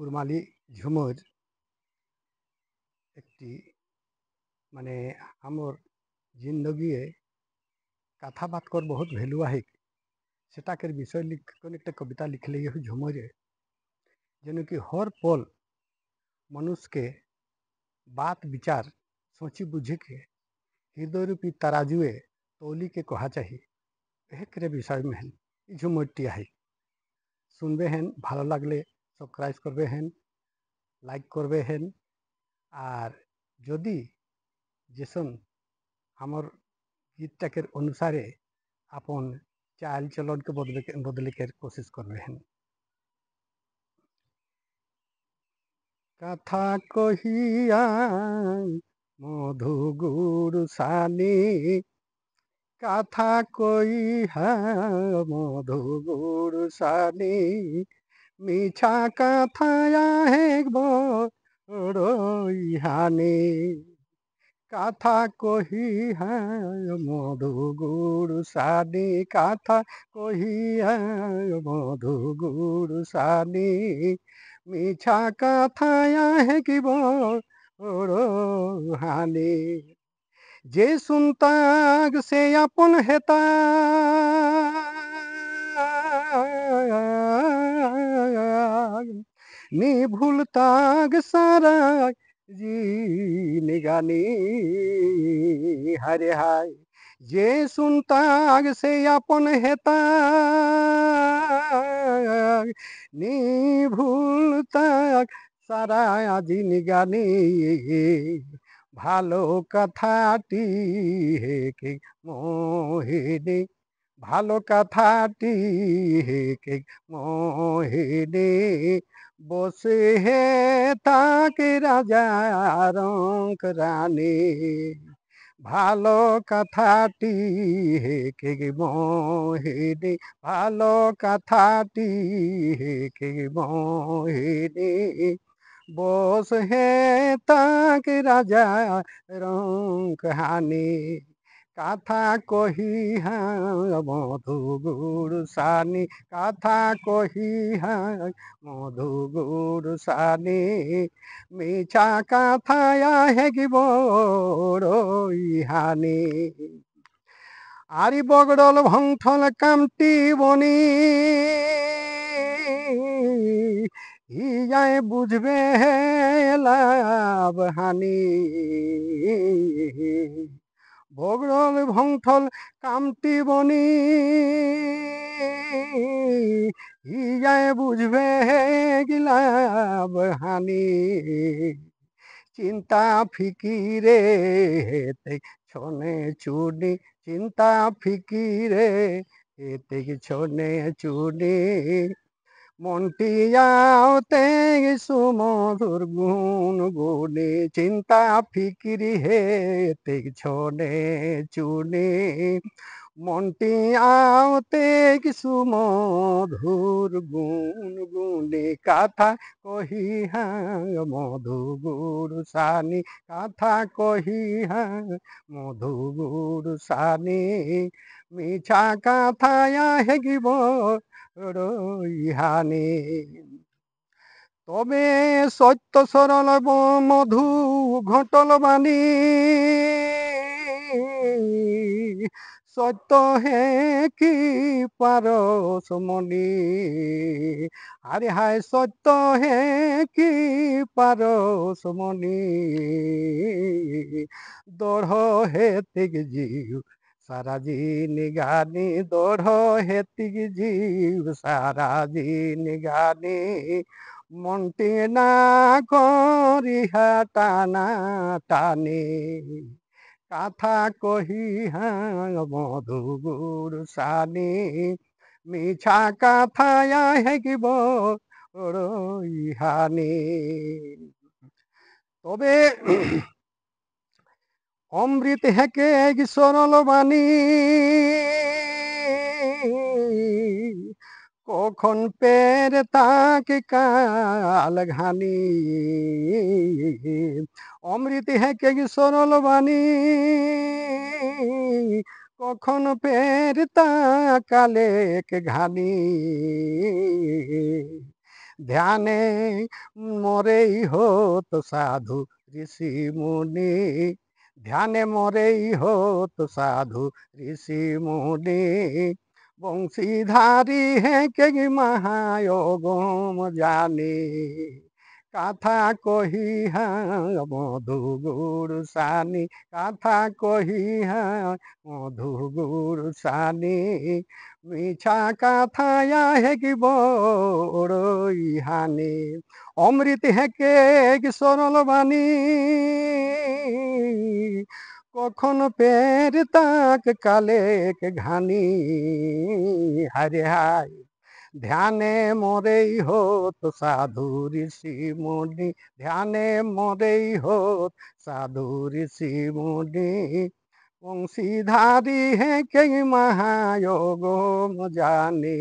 কুরমালি ঝুমুর একটি মানে আমার জিন্দগিয়ে कथा बात कर बहुत वैल्यू है सेटा के विषय लिख एक कविता लिख ली है झुमरे जेन कि हर पल मनुष्य के बात विचार सोची बुझी के हृदय रूपी तराजुए तौली के कहा चाहिए एक विषय में है झुमरटी है सुनबे हैं भालो लागले सबसक्राइब करबे हैं लाइक करबे हैं और जदि जेसन आमर गीतटाके अनुसारे अपन चाल चलन के बदले के कोशिश करबे हैं। कथा कहिया मधु गुरु सानी कथा कहिया मधु गुरु सानी मिछा कथाया है बड़ोहानी कथा कहिया मधु गुरु सानी कथा कहिया मधु गुरु सानी मिछा कथाया है कि बड़ोहानी जे सुनताग से अपन हेता नी भूलताग सारा जी निगानी हरे हाय जे सुनताग से अपन हेता नी भूलताग सारा जी निगानी ভালো কথাটি হে কে মোহিনী ভালো কথাটি হে কে মোহিনী বসে হে তাকে রাজা রঙ্ক রানী ভালো কথাটি হে কে মোহিনী ভালো কথাটি হে কে মোহিনী बोस है ताक राजा रंग कहानी कथा कही मधु गुरु सानी कथा कही मधु गुरु सानी मिछा कथाया है कि बड़ोहानी आरी बगड़ल भंगठल कामटी बनी हियाए बुझबे लाभ हानि बगड़ल भंगठल कामटी बनी हियाए बुझबे लाभ हानि चिंता फिकिरे हेते छोने चूनी चिंता फिकिरे हेते छोने चूनी মন্টিয়াওতে সুমধুর গুণ গুণে চিন্তা ফিকিরি হেতে ছনে চুনে মন্টিয়াওতে সুমধুর গুণ গুণে কথা কহি মধু গুরু সানি কথা কহি মধু গুরু সানি মিছা কথায়া হেগিব রইহানি তবে সত্য সরল মধু ঘটল বাণী সত্য হে কি পারস মনি আরে হায় সত্য হে কি পারস মনি দড় হেতিক জিউ सारा जीन गानी दौड़ हेतिक जीव सारा जीन गानी मंटी ना करिहा टाना टानी कथा कही मधु गुरु सानी मिछा कथाया है कि बड़ोहानी तबे অমৃত হেকে সরল বাণী কখন পের তাকে কাল ঘানি অমৃত হেকে সরল বাণী কখন পের তা কালে ঘানি ध्याने मोरे हो तो साधु ऋषि मुनि, ध्याने मोरे हो तो साधु ऋषि मुनि, बंशीधारी है के महायोगम जाने, काथा कही है मधु गुरु सानी, काथा कही है मधु गुरु सानी, মিছা কথায়া হেকি বড়ই হানি, অমৃত হেকে সরল বাণী, কখন পের তাক কালে ঘানি, হারে হায় ধ্যানে মরেই হোত সাধু ঋষি মুনি, ধ্যানে মরেই হোত সাধু ঋষি মুনি, বংশীধাरी है के महायोग जाने।